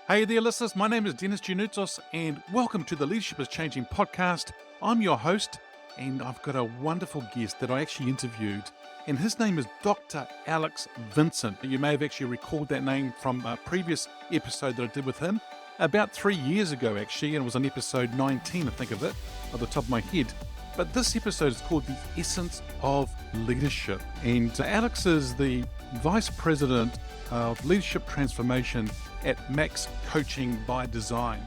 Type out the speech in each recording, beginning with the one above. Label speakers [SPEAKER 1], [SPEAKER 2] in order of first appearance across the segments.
[SPEAKER 1] Hey there, listeners. My name is Denis Gianoutsos, and welcome to the Leadership is Changing podcast. I'm your host, and I've got a wonderful guest that I actually interviewed, and his name is Dr. Alex Vincent. You may have actually recalled that name from a previous episode that I did with him about 3 years ago, actually, and it was on episode 19, I think of it, off the top of my head. But this episode is called The Essence of Leadership, and Alex is the Vice President of Leadership Transformation at Max Coaching by Design.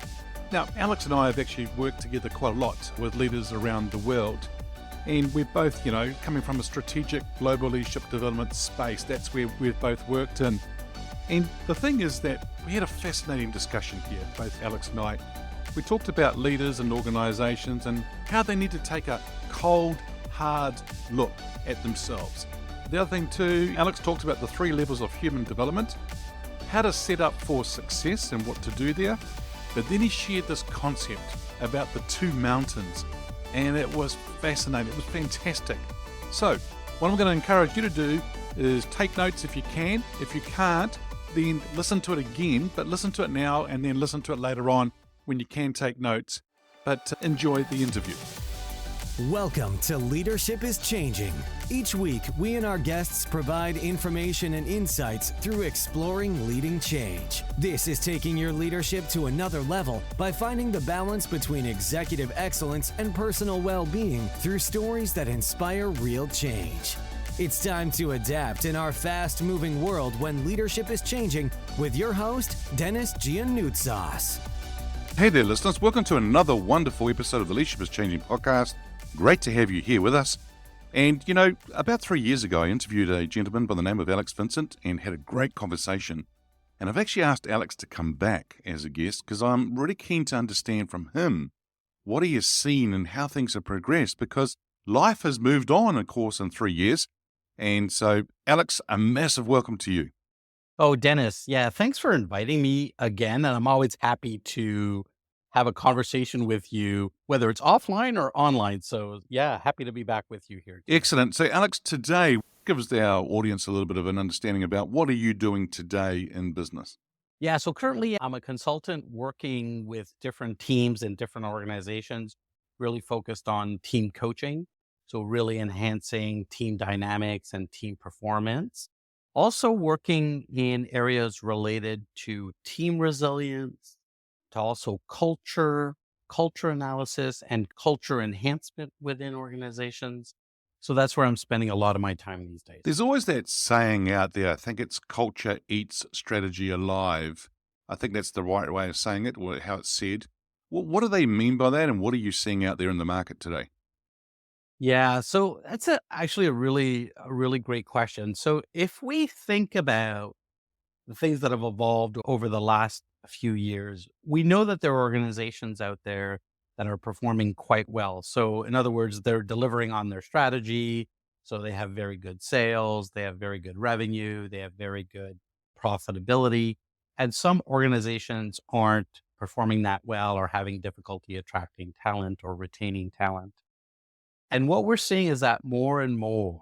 [SPEAKER 1] Now, Alex and I have actually worked together quite a lot with leaders around the world. And we're both, coming from a strategic global leadership development space. That's where we've both worked in. And the thing is that we had a fascinating discussion here, both Alex and I. We talked about leaders and organizations and how they need to take a cold, hard look at themselves. The other thing too, Alex talked about the 3 levels of human development, how to set up for success and what to do there. But then he shared this concept about the 2 mountains, and it was fascinating. It was fantastic. So what I'm going to encourage you to do is take notes if you can. If you can't, then listen to it again, but listen to it now and then listen to it later on when you can take notes. But enjoy the interview.
[SPEAKER 2] Welcome to Leadership is Changing. Each week, we and our guests provide information and insights through exploring leading change. This is taking your leadership to another level by finding the balance between executive excellence and personal well-being through stories that inspire real change. It's time to adapt in our fast-moving world when leadership is changing with your host, Denis Gianoutsos.
[SPEAKER 1] Hey there, listeners. Welcome to another wonderful episode of the Leadership is Changing podcast. Great to have you here with us. And, about 3 years ago, I interviewed a gentleman by the name of Alex Vincent and had a great conversation. And I've actually asked Alex to come back as a guest because I'm really keen to understand from him what he has seen and how things have progressed, because life has moved on, of course, in 3 years. And so, Alex, a massive welcome to you.
[SPEAKER 3] Oh, Dennis. Yeah. Thanks for inviting me again. And I'm always happy to have a conversation with you, whether it's offline or online. So yeah, happy to be back with you here today.
[SPEAKER 1] Excellent. So, Alex, today, give us our audience a little bit of an understanding about what are you doing today in business?
[SPEAKER 3] Yeah. So currently I'm a consultant working with different teams and different organizations, really focused on team coaching. So really enhancing team dynamics and team performance. Also working in areas related to team resilience, to also culture analysis, and culture enhancement within organizations. So that's where I'm spending a lot of my time these days.
[SPEAKER 1] There's always that saying out there, I think it's culture eats strategy alive. I think that's the right way of saying it, or how it's said. What do they mean by that, and what are you seeing out there in the market today?
[SPEAKER 3] Yeah, so that's actually a really great question. So if we think about the things that have evolved over the last few years, we know that there are organizations out there that are performing quite well. So in other words, they're delivering on their strategy. So they have very good sales, they have very good revenue, they have very good profitability. And some organizations aren't performing that well or having difficulty attracting talent or retaining talent. And what we're seeing is that more and more,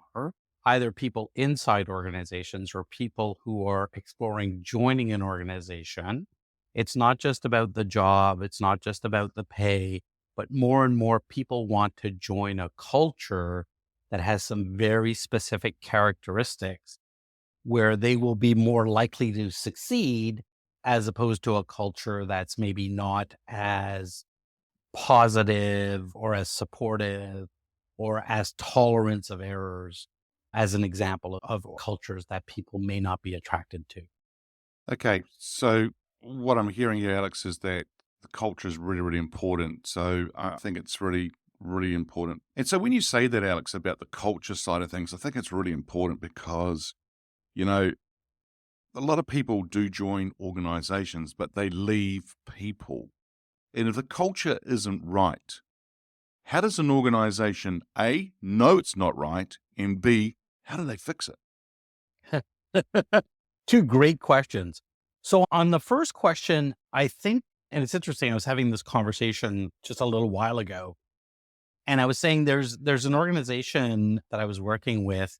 [SPEAKER 3] either people inside organizations or people who are exploring joining an organization, it's not just about the job, it's not just about the pay, but more and more people want to join a culture that has some very specific characteristics where they will be more likely to succeed, as opposed to a culture that's maybe not as positive or as supportive or as tolerant of errors, as an example of cultures that people may not be attracted to.
[SPEAKER 1] Okay, so what I'm hearing here, Alex, is that the culture is really, really important. So I think it's really, really important. And so when you say that, Alex, about the culture side of things, I think it's really important because, a lot of people do join organizations, but they leave people. And if the culture isn't right, how does an organization, A, know it's not right, and B, how do they fix it?
[SPEAKER 3] Two great questions. So on the first question, I think, and it's interesting, I was having this conversation just a little while ago, and I was saying there's an organization that I was working with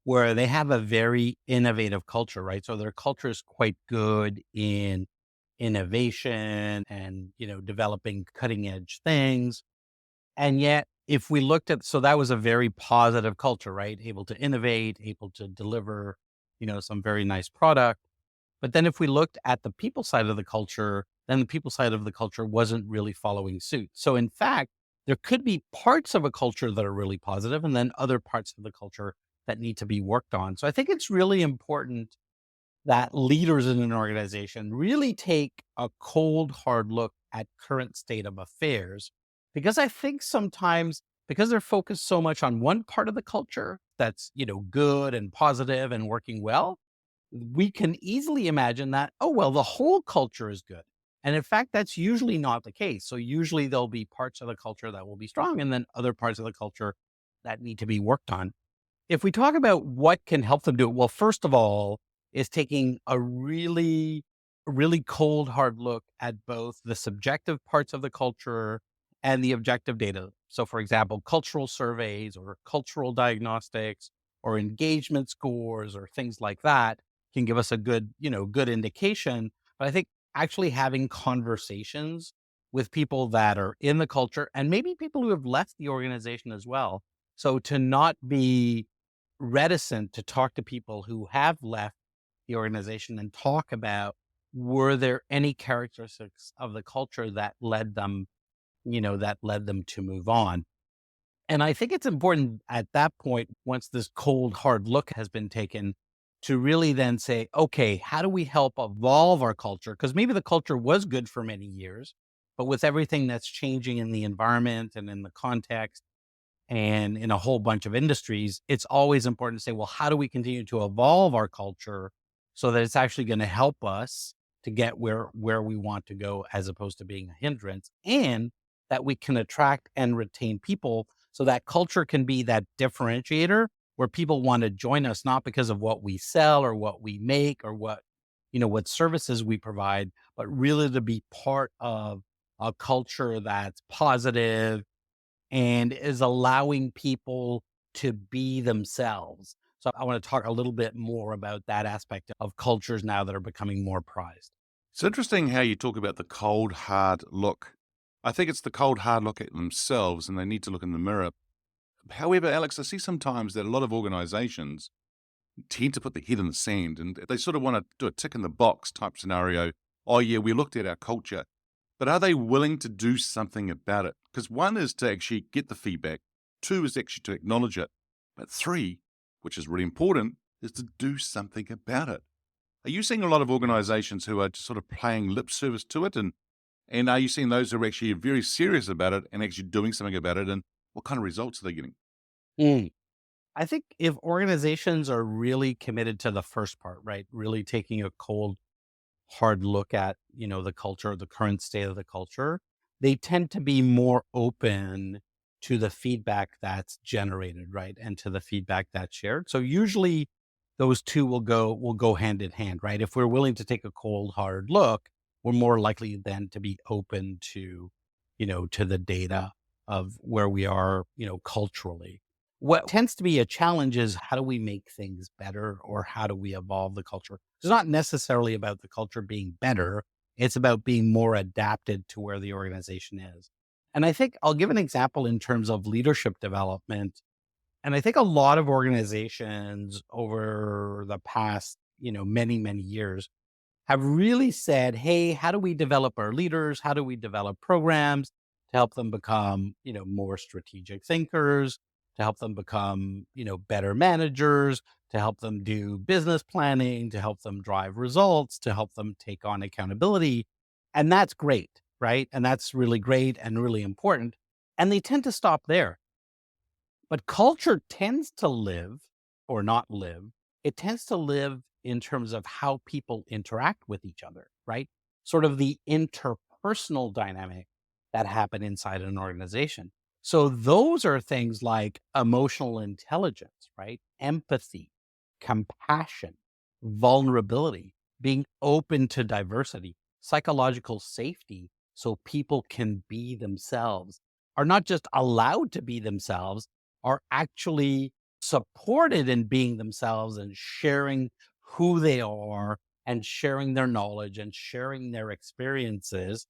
[SPEAKER 3] where they have a very innovative culture, right? So their culture is quite good in innovation and, developing cutting edge things. And yet, if we looked at, so that was a very positive culture, right? Able to innovate, able to deliver, some very nice product. But then if we looked at the people side of the culture, then the people side of the culture wasn't really following suit. So in fact, there could be parts of a culture that are really positive and then other parts of the culture that need to be worked on. So I think it's really important that leaders in an organization really take a cold, hard look at current state of affairs. Because I think sometimes because they're focused so much on one part of the culture that's, good and positive and working well, we can easily imagine that, oh, well, the whole culture is good. And in fact, that's usually not the case. So usually there'll be parts of the culture that will be strong and then other parts of the culture that need to be worked on. If we talk about what can help them do it, well, first of all, is taking a really, really cold, hard look at both the subjective parts of the culture and the objective data. So, for example, cultural surveys or cultural diagnostics or engagement scores or things like that can give us a good indication. But I think actually having conversations with people that are in the culture and maybe people who have left the organization as well. So to not be reticent to talk to people who have left the organization and talk about were there any characteristics of the culture that led them, to move on. And I think it's important at that point, once this cold, hard look has been taken, to really then say, okay, how do we help evolve our culture? Because maybe the culture was good for many years, but with everything that's changing in the environment and in the context, and in a whole bunch of industries, it's always important to say, well, how do we continue to evolve our culture so that it's actually going to help us to get where we want to go as opposed to being a hindrance, and that we can attract and retain people so that culture can be that differentiator where people want to join us, not because of what we sell or what we make or what services we provide, but really to be part of a culture that's positive and is allowing people to be themselves. So I want to talk a little bit more about that aspect of cultures now that are becoming more prized.
[SPEAKER 1] It's interesting how you talk about the cold, hard look. I think it's the cold, hard look at themselves and they need to look in the mirror. However, Alex, I see sometimes that a lot of organizations tend to put their head in the sand and they sort of want to do a tick in the box type scenario. Oh, yeah, we looked at our culture, but are they willing to do something about it? Because one is to actually get the feedback, two is actually to acknowledge it, but three, which is really important, is to do something about it. Are you seeing a lot of organizations who are just sort of playing lip service to it? And are you seeing those who are actually very serious about it and actually doing something about it? And what kind of results are they getting?
[SPEAKER 3] Mm. I think if organizations are really committed to the first part, right, really taking a cold, hard look at, the culture, the current state of the culture, they tend to be more open to the feedback that's generated, right? And to the feedback that's shared. So usually those two will go hand in hand, right? If we're willing to take a cold, hard look, we're more likely then to be open to the data of where we are, culturally. What tends to be a challenge is how do we make things better or how do we evolve the culture? It's not necessarily about the culture being better. It's about being more adapted to where the organization is. And I think I'll give an example in terms of leadership development. And I think a lot of organizations over the past, many, many years have really said, hey, how do we develop our leaders? How do we develop programs to help them become, more strategic thinkers, to help them become, better managers, to help them do business planning, to help them drive results, to help them take on accountability. And that's great, right? And that's really great and really important. And they tend to stop there. But culture tends to live or not live. It tends to live in terms of how people interact with each other, right? Sort of the interpersonal dynamic that happen inside an organization. So those are things like emotional intelligence, right? Empathy, compassion, vulnerability, being open to diversity, psychological safety, so people can be themselves, are not just allowed to be themselves, are actually supported in being themselves and sharing who they are and sharing their knowledge and sharing their experiences.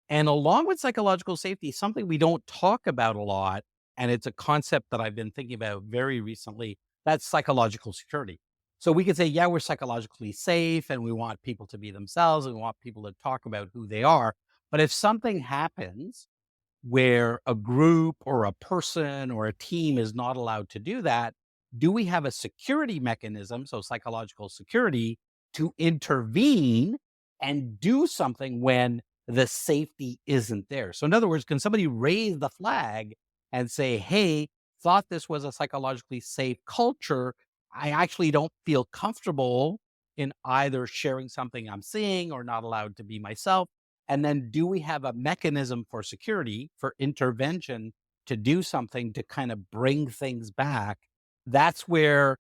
[SPEAKER 3] And along with psychological safety, something we don't talk about a lot, and it's a concept that I've been thinking about very recently, that's psychological security. So we could say, yeah, we're psychologically safe and we want people to be themselves and we want people to talk about who they are. But if something happens where a group or a person or a team is not allowed to do that, do we have a security mechanism, so psychological security, to intervene and do something when the safety isn't there? So, in other words, can somebody raise the flag and say, hey, thought this was a psychologically safe culture? I actually don't feel comfortable in either sharing something I'm seeing or not allowed to be myself. And then do we have a mechanism for security, for intervention to do something to kind of bring things back? That's where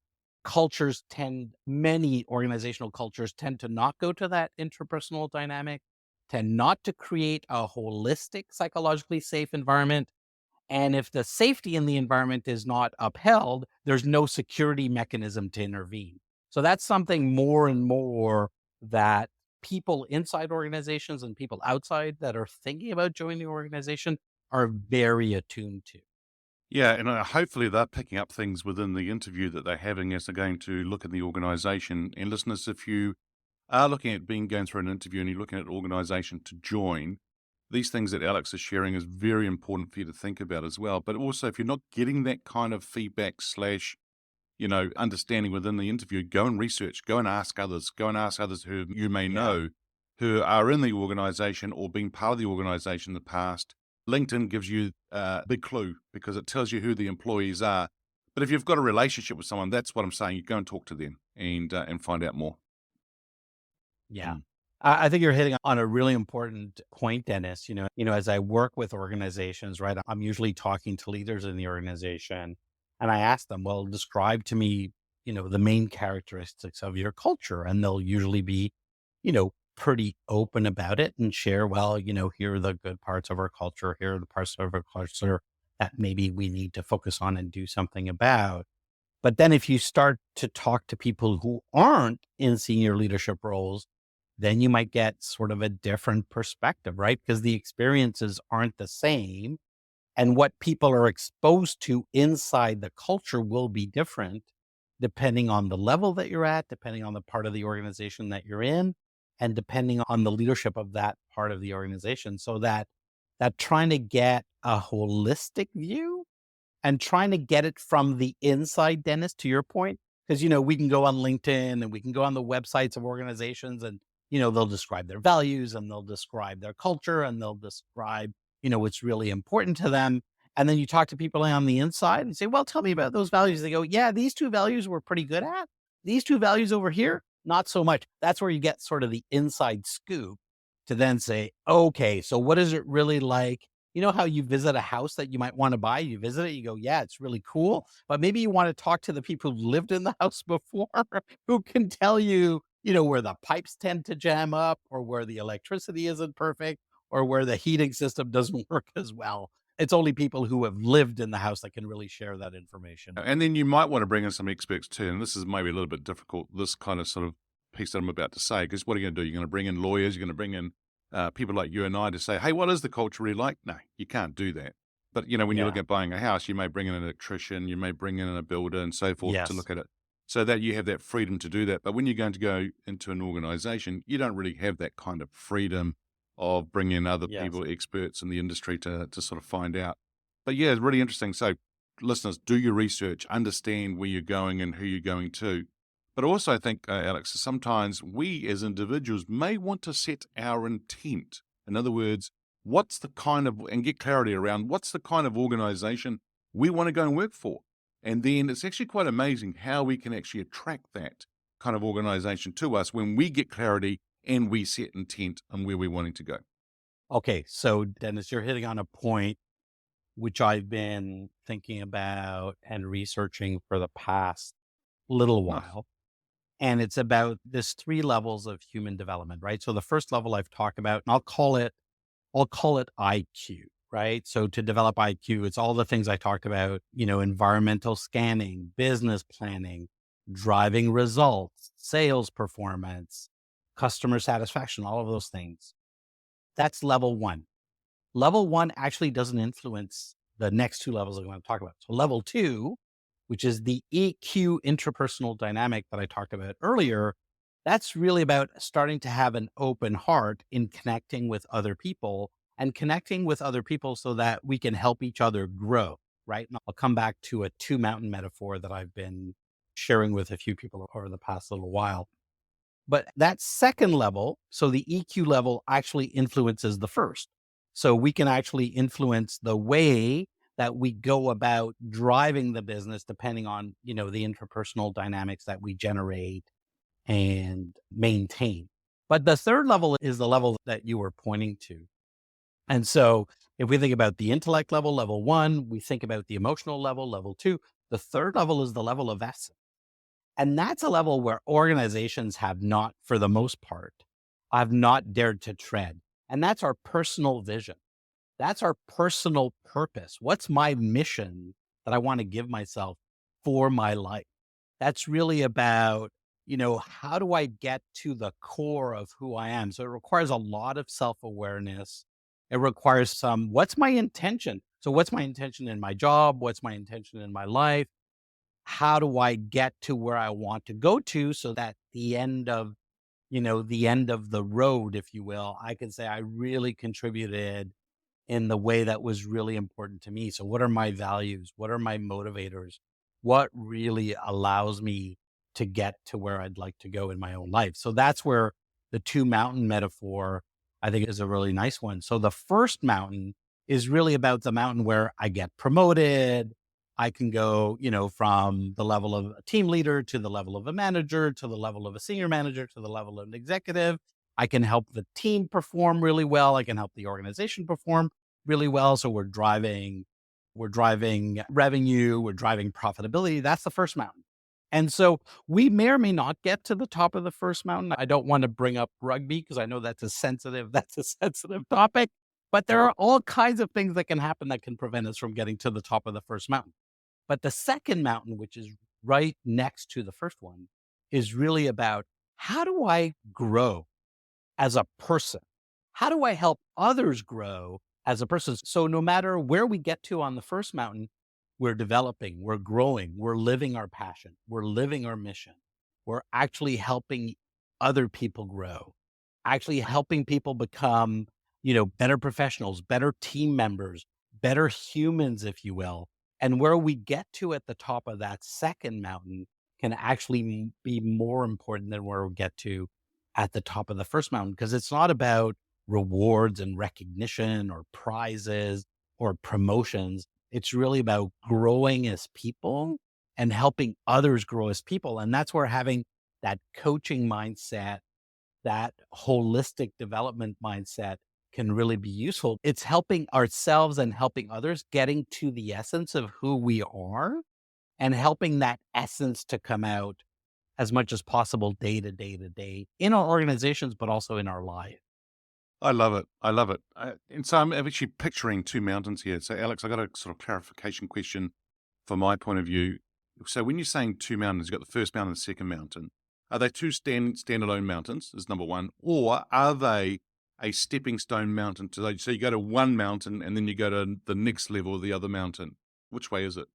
[SPEAKER 3] many organizational cultures tend to not go to that interpersonal dynamic, tend not to create a holistic, psychologically safe environment. And if the safety in the environment is not upheld, there's no security mechanism to intervene. So that's something more and more that people inside organizations and people outside that are thinking about joining the organization are very attuned to.
[SPEAKER 1] Yeah, and hopefully they're picking up things within the interview that they're having as they're going to look at the organization. And listeners, if you are looking at going through an interview and you're looking at an organization to join, these things that Alex is sharing is very important for you to think about as well. But also, if you're not getting that kind of feedback slash, understanding within the interview, go and research, go and ask others who you may
[SPEAKER 3] Yeah.
[SPEAKER 1] know who are in the organization or been part of the organization in the past. LinkedIn gives you a big clue because it tells you who the employees are. But if you've got a relationship with someone, that's what I'm saying. You go and talk to them and find out more.
[SPEAKER 3] Yeah.
[SPEAKER 1] Mm.
[SPEAKER 3] I think you're hitting on a really important point, Dennis. As I work with organizations, right, I'm usually talking to leaders in the organization and I ask them, well, describe to me, the main characteristics of your culture. And they'll usually be, pretty open about it and share, well, here are the good parts of our culture. Here are the parts of our culture that maybe we need to focus on and do something about. But then if you start to talk to people who aren't in senior leadership roles, then you might get sort of a different perspective, right? Because the experiences aren't the same. And what people are exposed to inside the culture will be different depending on the level that you're at, depending on the part of the organization that you're in, and depending on the leadership of that part of the organization. So that trying to get a holistic view and trying to get it from the inside, Dennis, to your point, because, we can go on LinkedIn and we can go on the websites of organizations and, they'll describe their values and they'll describe their culture and they'll describe, what's really important to them. And then you talk to people on the inside and say, well, tell me about those values. They go, yeah, these two values we're pretty good at. These two values over here, not so much. That's where you get sort of the inside scoop to then say, okay, so what is it really like? You know how you visit a house that you might want to buy? You visit it, you go, yeah, it's really cool. But maybe you want to talk to the people who lived in the house before who can tell you, where the pipes tend to jam up or where the electricity isn't perfect or where the heating system doesn't work as well. It's only people who have lived in the house that can really share that information.
[SPEAKER 1] And then you might want to bring in some experts too. And this is maybe a little bit difficult, this kind of sort of piece that I'm about to say, because what are you going to do? You're going to bring in lawyers, you're going to bring in people like you and I to say, hey, what is the culture really like? No, you can't do that. But, when you look
[SPEAKER 3] Yeah.
[SPEAKER 1] at buying a house, you may bring in an electrician, you may bring in a builder and so forth to
[SPEAKER 3] Yes.
[SPEAKER 1] look at it so that you have that freedom to do that. But when you're going to go into an organization, you don't really have that kind of freedom of bringing in other
[SPEAKER 3] Yes.
[SPEAKER 1] people, experts in the industry to sort of find out. But yeah, it's really interesting. So listeners, do your research, understand where you're going and who you're going to. But also, I think, Alex, sometimes we as individuals may want to set our intent. In other words, what's the kind of, and get clarity around what's the kind of organization we want to go and work for. And then it's actually quite amazing how we can actually attract that kind of organization to us when we get clarity and we set intent on where we're wanting to go.
[SPEAKER 3] Okay. So, Dennis, you're hitting on a point which I've been thinking about and researching for the past little
[SPEAKER 1] Nice.
[SPEAKER 3] while. And it's about this three levels of human development, right? So the first level I've talked about, and I'll call it IQ, right? So to develop IQ, it's all the things I talked about, environmental scanning, business planning, driving results, sales performance, customer satisfaction, all of those things. That's level one. Level one actually doesn't influence the next two levels I'm going to talk about. So level two, which is the EQ interpersonal dynamic that I talked about earlier, that's really about starting to have an open heart in connecting with other people and connecting with other people so that we can help each other grow, right? And I'll come back to a two mountain metaphor that I've been sharing with a few people over the past little while. But that second level, so the EQ level actually influences the first. So we can actually influence the way that we go about driving the business depending on, the interpersonal dynamics that we generate and maintain. But the third level is the level that you were pointing to. And so if we think about the intellect level, level one, we think about the emotional level, level two, the third level is the level of essence. And that's a level where organizations have not, for the most part, have not dared to tread. And that's our personal vision. That's our personal purpose. What's my mission that I want to give myself for my life? That's really about, how do I get to the core of who I am? So it requires a lot of self-awareness. It requires what's my intention? So what's my intention in my job? What's my intention in my life? How do I get to where I want to go to so that the end of the road, if you will, I can say I really contributed in the way that was really important to me. So what are my values? What are my motivators? What really allows me to get to where I'd like to go in my own life? So that's where the two mountain metaphor, I think, is a really nice one. So the first mountain is really about the mountain where I get promoted. I can go, from the level of a team leader to the level of a manager, to the level of a senior manager, to the level of an executive. I can help the team perform really well. I can help the organization perform really well. So we're driving revenue, we're driving profitability. That's the first mountain. And so we may or may not get to the top of the first mountain. I don't want to bring up rugby because I know that's a sensitive topic, but there are all kinds of things that can happen that can prevent us from getting to the top of the first mountain. But the second mountain, which is right next to the first one, is really about how do I grow as a person? How do I help others grow as a person? So no matter where we get to on the first mountain, we're developing, we're growing, we're living our passion, we're living our mission. We're actually helping other people grow, actually helping people become, better professionals, better team members, better humans, if you will. And where we get to at the top of that second mountain can actually be more important than where we get to at the top of the first mountain, because it's not about rewards and recognition or prizes or promotions. It's really about growing as people and helping others grow as people. And that's where having that coaching mindset, that holistic development mindset can really be useful. It's helping ourselves and helping others, getting to the essence of who we are and helping that essence to come out as much as possible day to day to day in our organizations, but also in our life.
[SPEAKER 1] I love it. I love it. And so I'm actually picturing two mountains here. So, Alex, I got a sort of clarification question from my point of view. So, when you're saying two mountains, you've got the first mountain and the second mountain. Are they two standalone mountains? Is number one, or are they a stepping stone mountain to those? So you go to one mountain and then you go to the next level of the other mountain. Which way is it?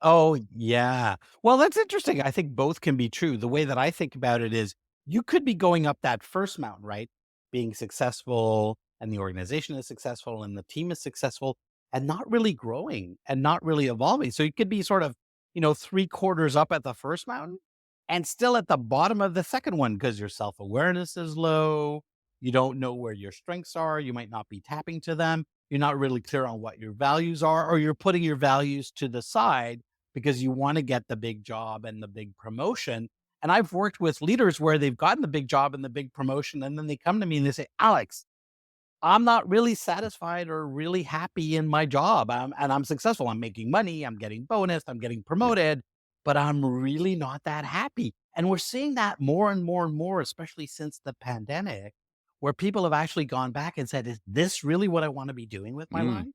[SPEAKER 3] Oh, yeah. Well, that's interesting. I think both can be true. The way that I think about it is you could be going up that first mountain, right? Being successful and the organization is successful and the team is successful and not really growing and not really evolving. So you could be sort of, three quarters up at the first mountain and still at the bottom of the second one because your self awareness is low. You don't know where your strengths are. You might not be tapping to them. You're not really clear on what your values are, or you're putting your values to the side because you want to get the big job and the big promotion. And I've worked with leaders where they've gotten the big job and the big promotion. And then they come to me and they say, Alex, I'm not really satisfied or really happy in my job. And I'm successful. I'm making money. I'm getting bonus. I'm getting
[SPEAKER 1] Yeah.
[SPEAKER 3] promoted, but I'm really not that happy. And we're seeing that more and more and more, especially since the pandemic, where people have actually gone back and said, is this really what I want to be doing with my
[SPEAKER 1] Mm,
[SPEAKER 3] life?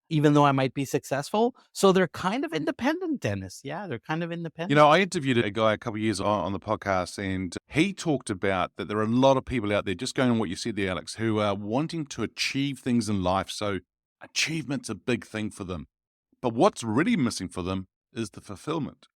[SPEAKER 3] even though I might be successful. So they're kind of independent, Dennis. Yeah, they're kind of
[SPEAKER 1] You
[SPEAKER 3] independent.
[SPEAKER 1] know, I interviewed a guy a couple of years on the podcast, and he talked about that there are a lot of people out there, just going on what you said there, Alex, who are wanting to achieve things in life. So achievement's a big thing for them. But what's really missing for them is the fulfillment.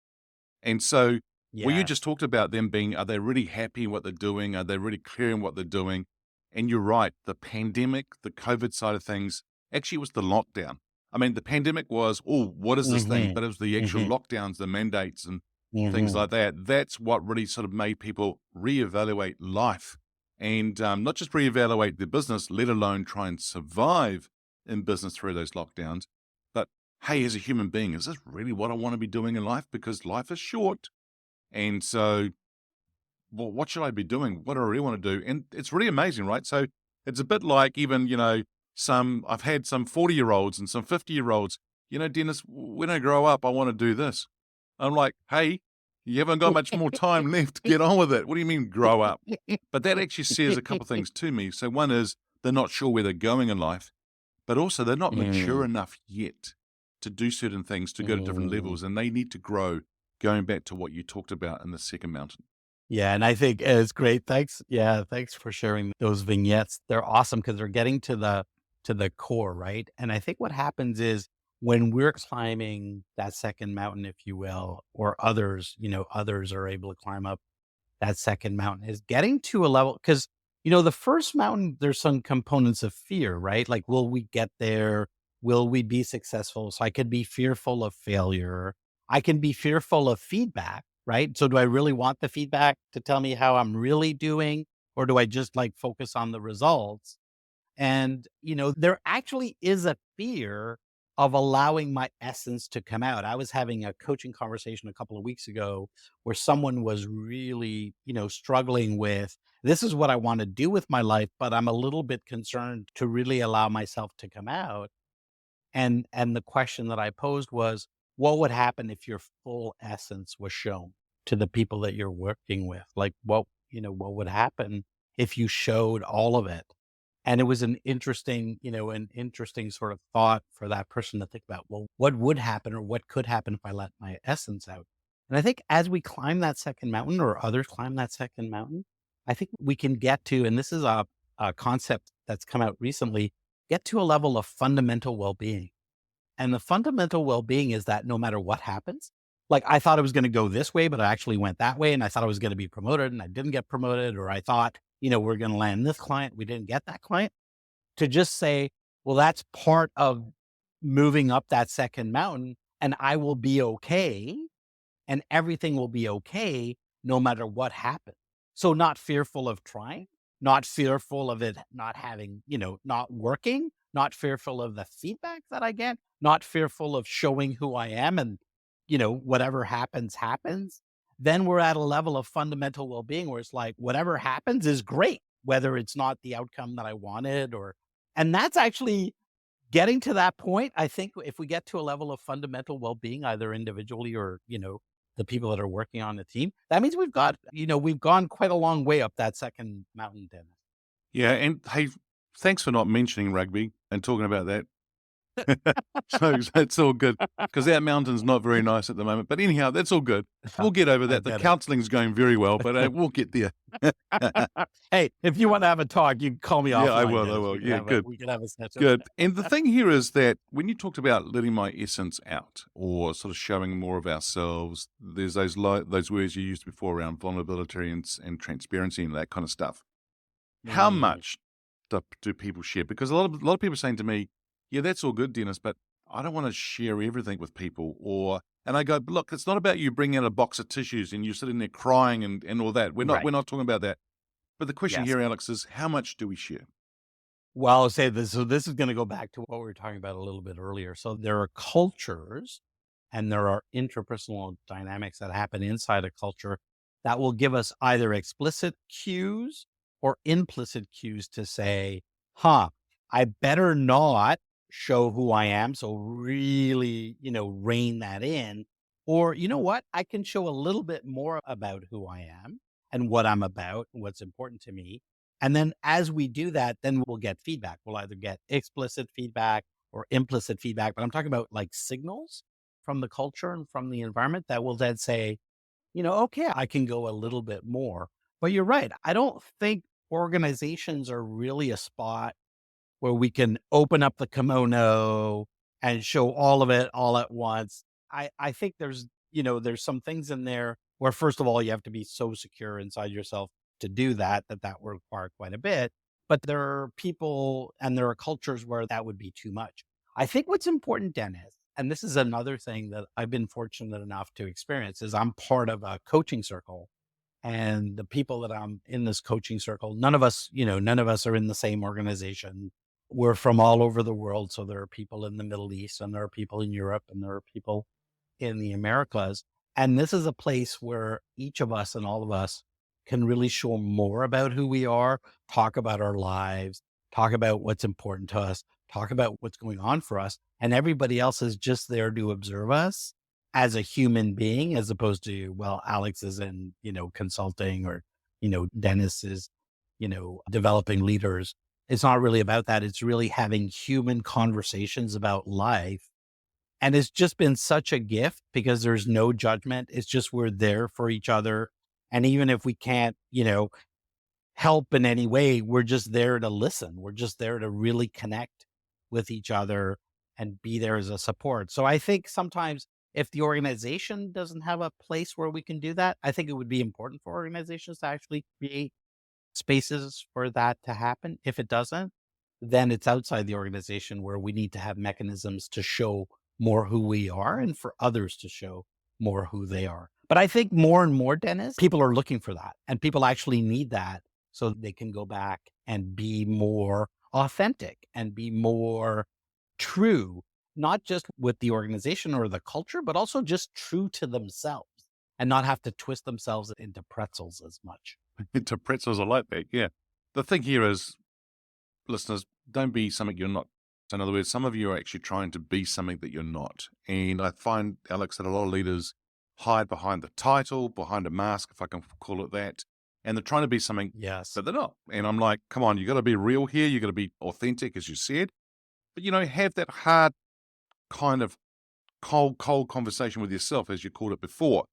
[SPEAKER 1] And so what you just
[SPEAKER 3] Yes.
[SPEAKER 1] talked about them being, are they really happy in what they're doing? Are they really clear in what they're doing? And you're right, the pandemic, the COVID side of things, actually it was the lockdown. I mean, the pandemic was, oh, what is this thing?
[SPEAKER 3] Hmm.
[SPEAKER 1] But it was the actual
[SPEAKER 3] Hmm.
[SPEAKER 1] lockdowns, the mandates and things
[SPEAKER 3] Hmm.
[SPEAKER 1] like that. That's what really sort of made people reevaluate life and not just reevaluate their business, let alone try and survive in business through those lockdowns. But hey, as a human being, is this really what I want to be doing in life? Because life is short. And so, well, what should I be doing? What do I really want to do? And it's really amazing, right? So it's a bit like even, I've had some 40-year-olds and some 50-year-olds, Dennis, when I grow up, I want to do this. I'm like, hey, you haven't got much more time left. Get on with it. What do you mean grow up? But that actually says a couple of things to me. So one is they're not sure where they're going in life, but also they're not mature
[SPEAKER 3] Mm,
[SPEAKER 1] enough yet to do certain things, to go to different
[SPEAKER 3] mm.
[SPEAKER 1] levels, and they need to grow, going back to what you talked about in the second mountain.
[SPEAKER 3] Yeah, and I think it's great. Thanks. Yeah, thanks for sharing those vignettes. They're awesome because they're getting to the core, right? And I think what happens is when we're climbing that second mountain, if you will, or others, others are able to climb up that second mountain is getting to a level because the first mountain, there's some components of fear, right? Like, will we get there? Will we be successful? So I could be fearful of failure. I can be fearful of feedback, right? So do I really want the feedback to tell me how I'm really doing? Or do I just like focus on the results? And, there actually is a fear of allowing my essence to come out. I was having a coaching conversation a couple of weeks ago where someone was really, struggling with this is what I want to do with my life, but I'm a little bit concerned to really allow myself to come out. And the question that I posed was, what would happen if your full essence was shown to the people that you're working with? Like what would happen if you showed all of it? And it was an interesting sort of thought for that person to think about, well, what would happen or what could happen if I let my essence out? And I think as we climb that second mountain or others climb that second mountain, I think we can get to, and this is a concept that's come out recently, get to a level of fundamental well-being. And the fundamental well-being is that no matter what happens, like I thought it was going to go this way, but I actually went that way. And I thought I was going to be promoted and I didn't get promoted. Or I thought, we're going to land this client. We didn't get that client. To just say, well, that's part of moving up that second mountain and I will be okay and everything will be okay no matter what happens. So not fearful of trying, not fearful of it not having, not working, not fearful of the feedback that I get, not fearful of showing who I am and, whatever happens, happens. Then we're at a level of fundamental well-being where it's like, whatever happens is great, whether it's not the outcome that I wanted and that's actually getting to that point. I think if we get to a level of fundamental well-being, either individually or, the people that are working on the team, that means we've gone quite a long way up that second mountain, Dennis.
[SPEAKER 1] Yeah, and hey, thanks for not mentioning rugby and talking about that. So that's all good because that mountain's not very nice at the moment. But anyhow, that's all good. We'll get over
[SPEAKER 3] I
[SPEAKER 1] that. The
[SPEAKER 3] get it.
[SPEAKER 1] counseling's going very well, but we'll get there.
[SPEAKER 3] Hey, if you want to have a talk, you can call me
[SPEAKER 1] Yeah, I
[SPEAKER 3] offline,
[SPEAKER 1] will. I
[SPEAKER 3] Dennis.
[SPEAKER 1] will. Yeah, good.
[SPEAKER 3] We can have a session.
[SPEAKER 1] Good. And the thing here is that when you talked about letting my essence out or sort of showing more of ourselves, there's those words you used before around vulnerability and transparency and that kind of stuff. How
[SPEAKER 3] Mm,
[SPEAKER 1] much do people share? Because a lot of people are saying to me, "Yeah, that's all good, Dennis, but I don't want to share everything with people." And I go, "Look, it's not about you bringing out a box of tissues and you sitting there crying and all that. We're
[SPEAKER 3] right.
[SPEAKER 1] not talking about that. But the question
[SPEAKER 3] Yes.
[SPEAKER 1] here, Alex, is how much do we share?"
[SPEAKER 3] Well, I'll say this. So this is going to go back to what we were talking about a little bit earlier. So there are cultures and there are interpersonal dynamics that happen inside a culture that will give us either explicit cues or implicit cues to say, I better not show who I am. So really, rein that in. Or, you know what? I can show a little bit more about who I am and what I'm about and what's important to me. And then as we do that, then we'll get feedback. We'll either get explicit feedback or implicit feedback, but I'm talking about like signals from the culture and from the environment that will then say, okay, I can go a little bit more. But you're right. I don't think organizations are really a spot where we can open up the kimono and show all of it all at once. I think there's some things in there where, first of all, you have to be so secure inside yourself to do that will require quite a bit. But there are people and there are cultures where that would be too much. I think what's important, Dennis, and this is another thing that I've been fortunate enough to experience, is I'm part of a coaching circle. And the people that I'm in this coaching circle, none of us are in the same organization. We're from all over the world. So there are people in the Middle East and there are people in Europe and there are people in the Americas. And this is a place where each of us and all of us can really show more about who we are, talk about our lives, talk about what's important to us, talk about what's going on for us. And everybody else is just there to observe us as a human being, as opposed to, well, Alex is in, consulting, or, Dennis is, developing leaders. It's not really about that. It's really having human conversations about life. And it's just been such a gift because there's no judgment. It's just we're there for each other. And even if we can't, help in any way, we're just there to listen. We're just there to really connect with each other and be there as a support. So I think sometimes if the organization doesn't have a place where we can do that, I think it would be important for organizations to actually create spaces for that to happen. If it doesn't, then it's outside the organization where we need to have mechanisms to show more who we are and for others to show more who they are. But I think more and more, Dennis, people are looking for that and people actually need that so they can go back and be more authentic and be more true, not just with the organization or the culture, but also just true to themselves and not have to twist themselves into pretzels as much.
[SPEAKER 1] Into pretzels, I like that. Yeah. The thing here is, listeners, don't be something you're not. So in other words, some of you are actually trying to be something that you're not. And I find, Alex, that a lot of leaders hide behind the title, behind a mask, if I can call it that. And they're trying to be something
[SPEAKER 3] Yes.
[SPEAKER 1] that they're not. And I'm like, come on, you got to be real here. You got to be authentic, as you said. But, have that hard kind of cold conversation with yourself, as you called it before.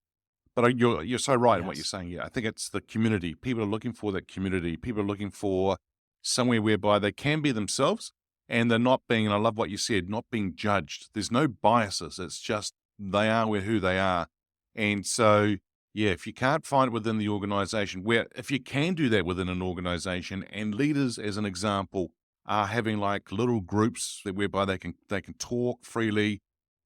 [SPEAKER 1] But you're so right in what you're
[SPEAKER 3] Yes.
[SPEAKER 1] saying. Yeah, I think it's the community. People are looking for that community. People are looking for somewhere whereby they can be themselves and they're not being, and I love what you said, not being judged. There's no biases. It's just they are who they are. And so, yeah, if you can't find it within the organization, if you can do that within an organization, and leaders, as an example, are having like little groups whereby they can talk freely,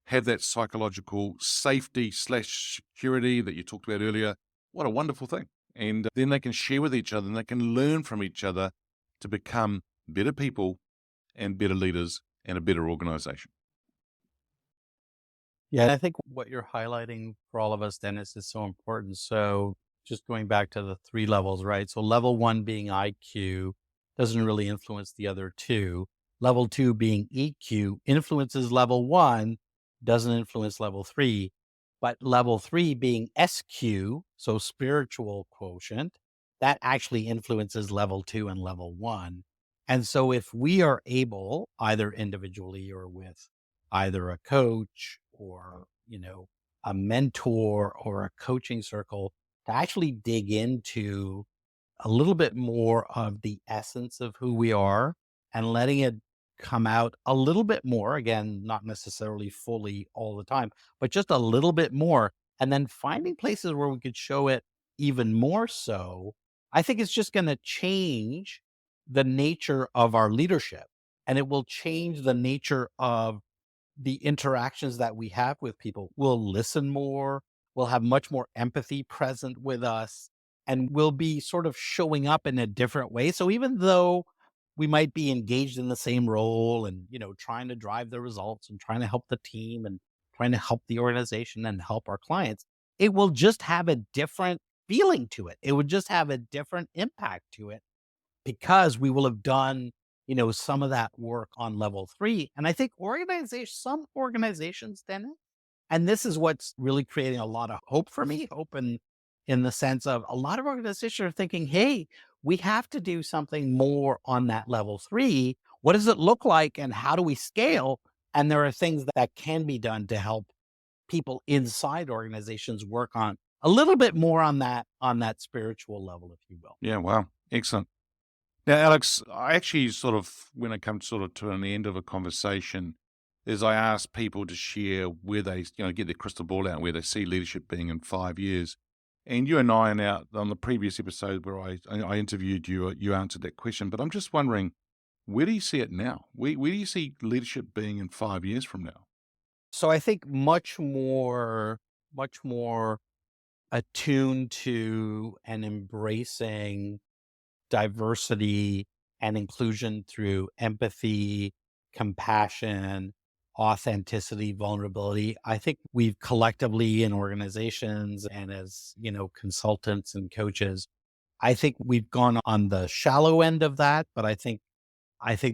[SPEAKER 1] have that psychological safety/security that you talked about earlier. What a wonderful thing. And then they can share with each other and they can learn from each other to become better people and better leaders and a better organization.
[SPEAKER 3] Yeah, I think what you're highlighting for all of us, Dennis, is so important. So just going back to the three levels, right? So level one being IQ doesn't really influence the other two. Level two being EQ influences level one, doesn't influence level three. But level three being SQ, so spiritual quotient, that actually influences level two and level one. And so if we are able, either individually or with either a coach or, a mentor or a coaching circle, to actually dig into a little bit more of the essence of who we are and letting it come out a little bit more. Again, not necessarily fully all the time, but just a little bit more. And then finding places where we could show it even more so. I think it's just going to change the nature of our leadership, and it will change the nature of the interactions that we have with people. We'll listen more, we'll have much more empathy present with us, and we'll be sort of showing up in a different way. So even though we might be engaged in the same role and, trying to drive the results and trying to help the team and trying to help the organization and help our clients, it will just have a different feeling to it. It would just have a different impact to it because we will have done, some of that work on level three. And I think some organizations, Dennis, and this is what's really creating a lot of hope for me, hope in the sense of a lot of organizations are thinking, hey, we have to do something more on that level three, what does it look like and how do we scale? And there are things that can be done to help people inside organizations work on a little bit more on that spiritual level, if you will.
[SPEAKER 1] Yeah, wow. Excellent. Now, Alex, I actually sort of, when it comes sort of to an end of a conversation, is I ask people to share where they, get their crystal ball out, where they see leadership being in 5 years. And you and I, out on the previous episode where I interviewed you, you answered that question. But I'm just wondering, where do you see it now? Where do you see leadership being in 5 years from now?
[SPEAKER 3] So I think much more attuned to and embracing diversity and inclusion through empathy, compassion, authenticity, vulnerability. I think we've collectively in organizations and as, consultants and coaches, I think we've gone on the shallow end of that, but I think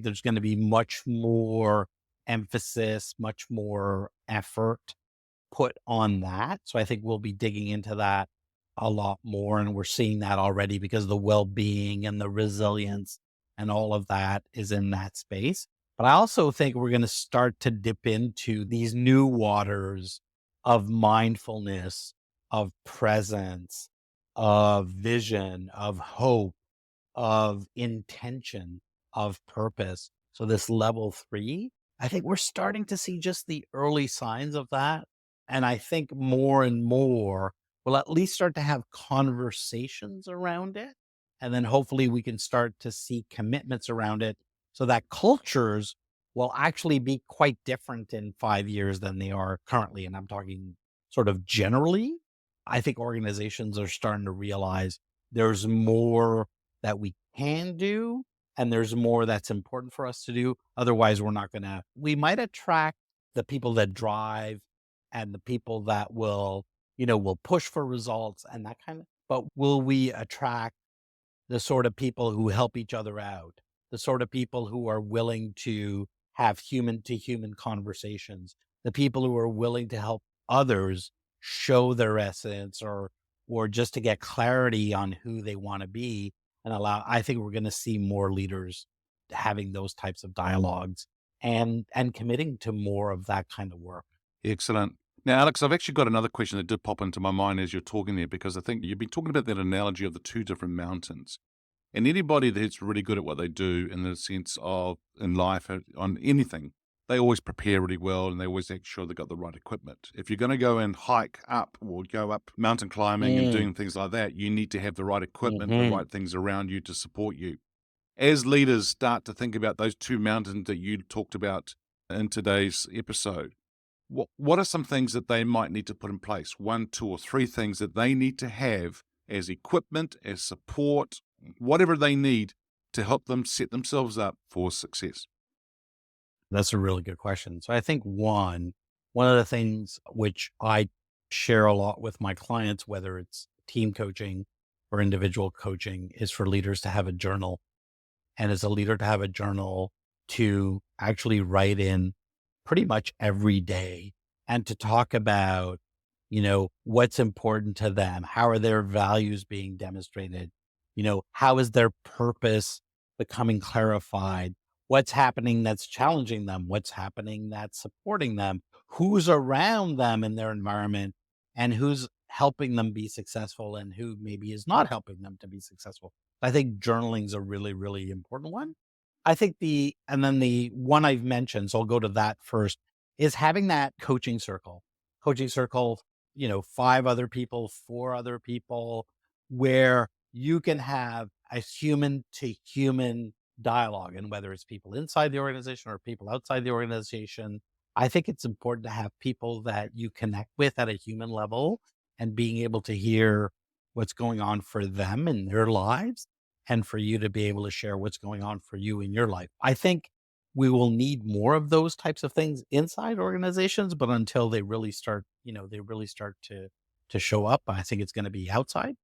[SPEAKER 3] there's going to be much more emphasis, much more effort put on that. So I think we'll be digging into that a lot more. And we're seeing that already because the well-being and the resilience and all of that is in that space. But I also think we're going to start to dip into these new waters of mindfulness, of presence, of vision, of hope, of intention, of purpose. So this level 3, I think we're starting to see just the early signs of that. And I think more and more we'll at least start to have conversations around it. And then hopefully we can start to see commitments around it so that cultures will actually be quite different in 5 years than they are currently. And I'm talking sort of generally. I think organizations are starting to realize there's more that we can do, and there's more that's important for us to do. Otherwise, we might attract the people that drive and the people that will push for results and that kind of, but will we attract the sort of people who help each other out, the sort of people who are willing to have human to human conversations, the people who are willing to help others show their essence or just to get clarity on who they want to be and I think we're going to see more leaders having those types of dialogues and committing to more of that kind of work.
[SPEAKER 1] Excellent. Now, Alex, I've actually got another question that did pop into my mind as you're talking there, because I think you've been talking about that analogy of the two different mountains. And anybody that's really good at what they do in the sense of in life, on anything, they always prepare really well and they always make sure they've got the right equipment. If you're going to go and hike up or go up mountain climbing and
[SPEAKER 3] Mm,
[SPEAKER 1] doing things like that, you need to have the right equipment, the
[SPEAKER 3] mhm.
[SPEAKER 1] right things around you to support you. As leaders start to think about those two mountains that you talked about in today's episode, what are some things that they might need to put in place? One, two, or three things that they need to have as equipment, as support, whatever they need to help them set themselves up for success.
[SPEAKER 3] That's a really good question. So I think one of the things which I share a lot with my clients, whether it's team coaching or individual coaching, is for leaders to have a journal. And as a leader to have a journal to actually write in pretty much every day and to talk about, what's important to them. How are their values being demonstrated? How is their purpose becoming clarified? What's happening that's challenging them? What's happening that's supporting them? Who's around them in their environment and who's helping them be successful and who maybe is not helping them to be successful? I think journaling is a really, really important one. I think and then the one I've mentioned, so I'll go to that first, is having that coaching circle, 5 other people, 4 other people, where you can have a human to human dialogue. And whether it's people inside the organization or people outside the organization, I think it's important to have people that you connect with at a human level and being able to hear what's going on for them in their lives and for you to be able to share what's going on for you in your life. I think we will need more of those types of things inside organizations, but until they really start, to show up, I think it's going to be outside.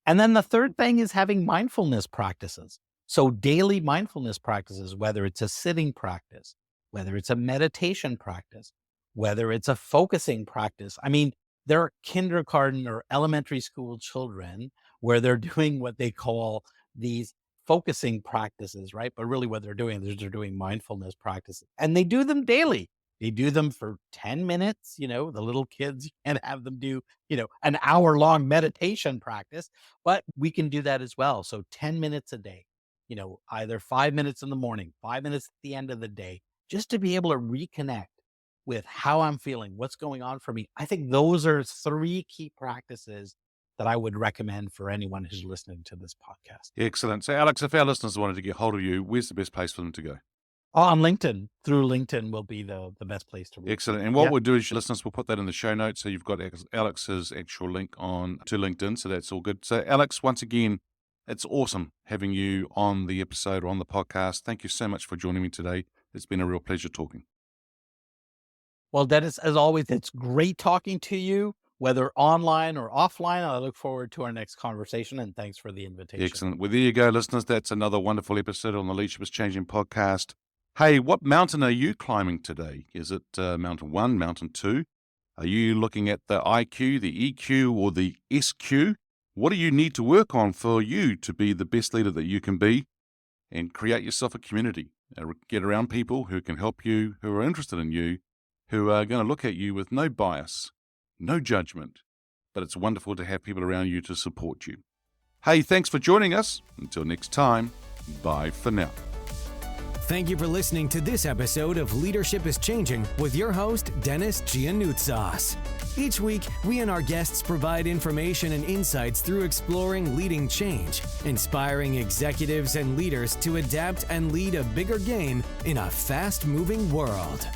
[SPEAKER 3] And then the third thing is having mindfulness practices. So daily mindfulness practices, whether it's a sitting practice, whether it's a meditation practice, whether it's a focusing practice. I mean, there are kindergarten or elementary school children where they're doing what they call these focusing practices, right? But really what they're doing is they're doing mindfulness practices, and they do them daily. They do them for 10 minutes. The little kids, you can't have them do, an hour long meditation practice, but we can do that as well. So 10 minutes a day, either 5 minutes in the morning, 5 minutes at the end of the day, just to be able to reconnect with how I'm feeling, what's going on for me. I think those are three key practices that I would recommend for anyone who's listening to this podcast.
[SPEAKER 1] Excellent. So, Alex, if our listeners wanted to get hold of you, where's the best place for them to go?
[SPEAKER 3] On LinkedIn, through LinkedIn will be the best place to reach.
[SPEAKER 1] Excellent. And what we'll do is, listeners, we'll put that in the show notes. So you've got Alex's actual link on to LinkedIn. So that's all good. So, Alex, once again, it's awesome having you on the episode or on the podcast. Thank you so much for joining me today. It's been a real pleasure talking.
[SPEAKER 3] Well, Dennis, as always, it's great talking to you, whether online or offline. I look forward to our next conversation, and thanks for the invitation.
[SPEAKER 1] Excellent. Well, there you go, listeners. That's another wonderful episode on the Leadership is Changing podcast. Hey, what mountain are you climbing today? Is it mountain 1, mountain 2? Are you looking at the IQ, the EQ, or the SQ? What do you need to work on for you to be the best leader that you can be and create yourself a community? Get around people who can help you, who are interested in you, who are going to look at you with no bias, no judgment, but it's wonderful to have people around you to support you. Hey, thanks for joining us. Until next time, bye for now.
[SPEAKER 2] Thank you for listening to this episode of Leadership is Changing with your host, Denis Gianoutsos. Each week, we and our guests provide information and insights through exploring leading change, inspiring executives and leaders to adapt and lead a bigger game in a fast-moving world.